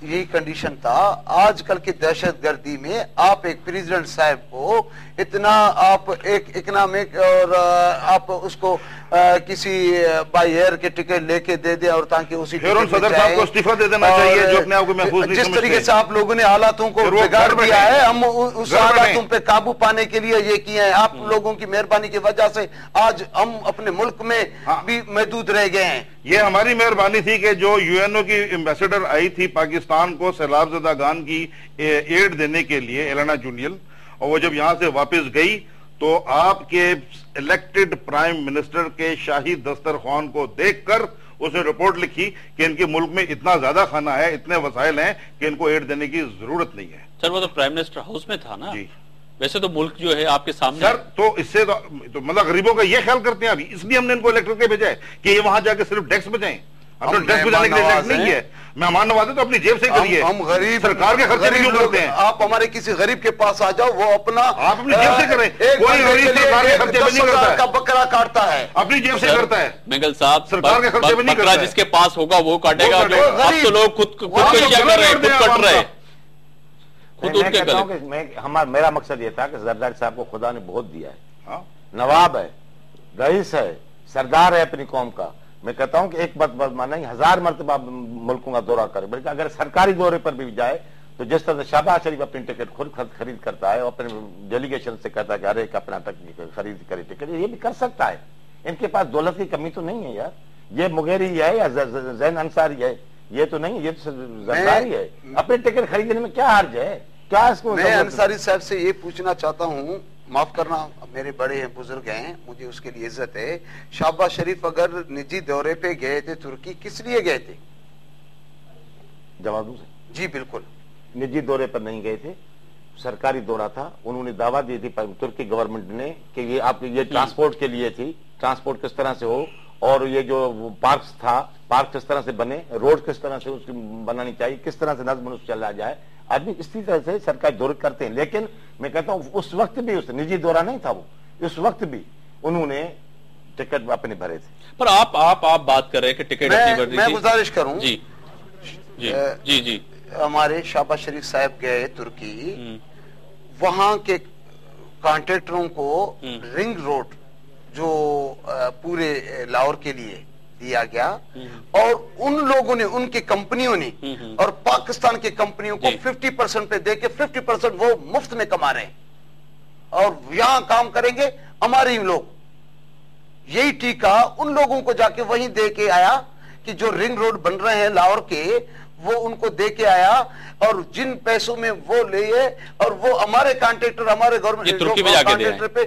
यही कंडीशन था। आजकल की दहशतगर्दी में आप एक प्रेसिडेंट साहब को इतना आप एक इकोनॉमिक और आप उसको किसी बाई एयर के टिकट लेके दे दें और ताकि उसी सदर साहब को इस्तीफा दे देना चाहिए जो अपने आप को महफूज नहीं जिस तरीके से आप लोगों ने हालातों को बिगाड़ दिया है, हम उस हालातों पे काबू पाने के लिए ये किए हैं। आप लोगों की मेहरबानी की वजह से आज हम अपने मुल्क में भी महदूद रह गए हैं। ये हमारी मेहरबानी थी कि जो यूएनओ की एम्बेसडर आई थी पाकिस्तान को सैलाबज़दा खान की एड देने के लिए, एलेना जूनियल, और वो जब यहां से वापस गई तो आपके इलेक्टेड प्राइम मिनिस्टर के शाही दस्तरखान को देखकर उसने रिपोर्ट लिखी कि इनके मुल्क में इतना ज्यादा खाना है, इतने वसाइल हैं कि इनको एड देने की जरूरत नहीं है। सर वो तो प्राइम मिनिस्टर हाउस में था ना जी। वैसे तो मुल्क जो है आपके सामने सर, तो इससे तो मतलब गरीबों का ये ख्याल करते हैं अभी, इसलिए हमने इनको इलेक्टेड के भेजा है कि ये वहां जाके सिर्फ डेस्क बजाएं। अपने डेस्क बजाने के लिए इलेक्ट नहीं है। मेहमान नवाजे तो अपनी जेब से करिए, हम गरीब सरकार के खर्चे क्यों करते हैं? आप हमारे किसी गरीब के पास आ जाओ, वो अपना आप अपनी जेब से करें। कोई गरीब सरकार के खर्चे में नहीं करता है, का बकरा काटता है, अपनी जेब से करता है। मेंगल साहब, सरकार के खर्चे में नहीं करता है। जिसके पास होगा वो काटेगा। अब तो लोग खुद कर रहे हैं, खुद कट रहे हैं, खुद उनके गले। मेरा मकसद ये था कि जरदारी साहब को खुदा ने बहुत दिया है, नवाब है, रईस है, सरदार है अपनी कौम का। मैं कहता हूं कि एक मरतबा नहीं 1000 मरतबा मुल्कों का दौरा करे, बल्कि अगर सरकारी दौरे पर भी जाए तो जिस तरह शहबाज शरीफ अपनी टिकट खुद खरीद करता है और अपने डेलीगेशन से कहता है कि हर एक अपना खरीद करे टिकट, ये भी कर सकता है। इनके पास दौलत की कमी तो नहीं है यार। ये मुगेरी है या जैन अंसारी है, ये तो नहीं, ये तो जरदारी है। अपने टिकट खरीदने में क्या हर्ज है? क्या इसको मैं अंसारी साहब से ये पूछना चाहता हूँ, माफ करना मेरे बड़े हैं, बुजुर्ग हैं, मुझे उसके लिए इज्जत है। शहबाज शरीफ अगर निजी दौरे पे गए थे तुर्की, किस लिए गए थे? जवाब दूं? जी बिल्कुल, निजी दौरे पर नहीं गए थे, सरकारी दौरा था। उन्होंने दावा दी थी तुर्की गवर्नमेंट ने कि ये आप ये ट्रांसपोर्ट के लिए थी, ट्रांसपोर्ट किस तरह से हो और ये जो पार्क था, पार्क किस तरह से बने, रोड किस तरह से उसकी बनानी चाहिए, किस तरह से नज़्म चला जाए। आदमी इसी तरह से सरकारी दौरे करते हैं। लेकिन मैं कहता हूं उस वक्त भी उस निजी दौरा नहीं था वो, उस वक्त भी उन्होंने टिकट अपने भरे थे। पर आप बात कर रहे हैं कि टिकट मैं गुजारिश करूं जी जी जी जी हमारे शहबाज शरीफ साहब गए तुर्की, वहां के कॉन्ट्रैक्टरों को रिंग रोड जो पूरे लाहौर के लिए दिया गया और उन लोगों ने, उनकी कंपनियों ने और पाकिस्तान की कंपनियों को 50% पे देके 50% वो मुफ्त में कमा रहे हैं और यहां काम करेंगे हमारे ही लोग। यही टीका उन लोगों को जाके वहीं दे के आया कि जो रिंग रोड बन रहे हैं लाहौर के, वो उनको दे के आया और जिन पैसों में वो लिए और वो हमारे कॉन्ट्रैक्टर, हमारे गवर्नमेंट कॉन्ट्रैक्टर पे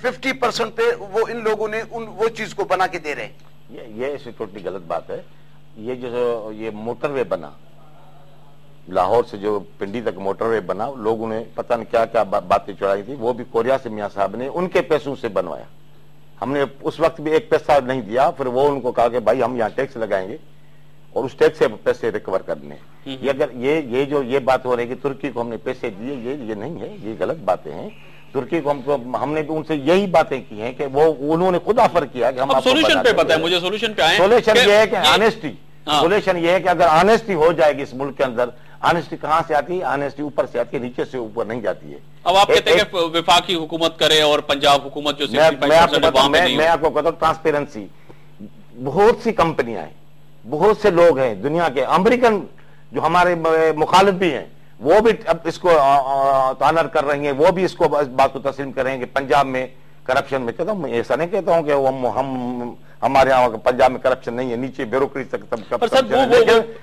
50% पे वो इन लोगों ने वो चीज को बना के दे रहे हैं। ये ऐसी टोटली गलत बात है। ये जो ये मोटरवे बना लाहौर से, जो पिंडी तक मोटरवे बना, लोगों ने पता नहीं क्या क्या बातें चढ़ाई थी, वो भी कोरिया से मियां साहब ने उनके पैसों से बनवाया। हमने उस वक्त भी एक पैसा नहीं दिया। फिर वो उनको कहा कि भाई हम यहाँ टैक्स लगाएंगे और उस टैक्स से पैसे रिकवर करने। ये अगर ये जो ये बात हो रही है कि तुर्की को हमने पैसे दिए, ये नहीं है, ये गलत बातें हैं। तुर्की को हमने भी उनसे यही बातें की हैं कि वो उन्होंने खुद ऑफर किया कि हम सोल्यूशन पे बताएं, मुझे सोल्यूशन पे आए। सोल्यूशन ये है कि ऑनेस्टी, सोल्यूशन ये है कि अगर ऑनेस्टी हो जाएगी इस मुल्क के अंदर। ऑनेस्टी कहां से आती है? ऑनेस्टी ऊपर से आती है, नीचे से ऊपर नहीं जाती है। अब आप कहते हैं कि विफाकी हुकूमत करे और पंजाब हुकूमत जो मैं आपको कहता हूं ट्रांसपेरेंसी। बहुत सी कंपनियां हैं, बहुत से लोग हैं दुनिया के, अमेरिकन जो हमारे मुखालिफ भी हैं, वो भी अब इसको ऑनर कर रही हैं, वो भी इसको बात को तस्लीम कर रहे हैं कि पंजाब में करप्शन में। कहता हूं, ऐसा नहीं कहता हूं कि हम हमारे यहाँ पंजाब में करप्शन नहीं है, नीचे ब्यूरोक्रेसी तक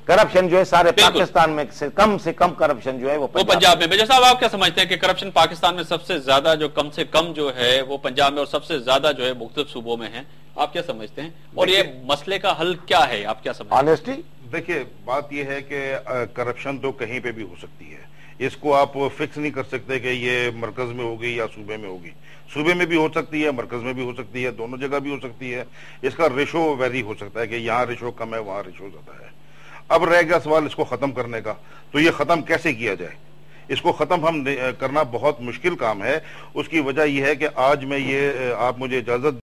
करप्शन जो है सारे पाकिस्तान में से कम करप्शन जो है वो पंजाब में। मेजर साहब, आप क्या समझते हैं कि करप्शन पाकिस्तान में सबसे ज्यादा जो कम से कम जो है वो पंजाब में और सबसे ज्यादा जो है मुख्तलिफ सूबों में है? आप क्या समझते हैं और ये मसले का हल क्या है? आप क्या समझते हैं? ऑनेस्टी। देखिए, बात यह है कि करप्शन तो कहीं पे भी हो सकती है, इसको आप फिक्स नहीं कर सकते कि ये मरकज में होगी या सूबे में होगी। सूबे में भी हो सकती है, मरकज में भी हो सकती है, दोनों जगह भी हो सकती है। इसका रेशो वेरी हो सकता है कि यहाँ रेशो कम है, वहां रेशो ज्यादा है। अब रह गया सवाल इसको खत्म करने का, तो ये खत्म कैसे किया जाए? इसको खत्म हम करना बहुत मुश्किल काम है। उसकी वजह यह है कि आज मैं ये, आप मुझे इजाजत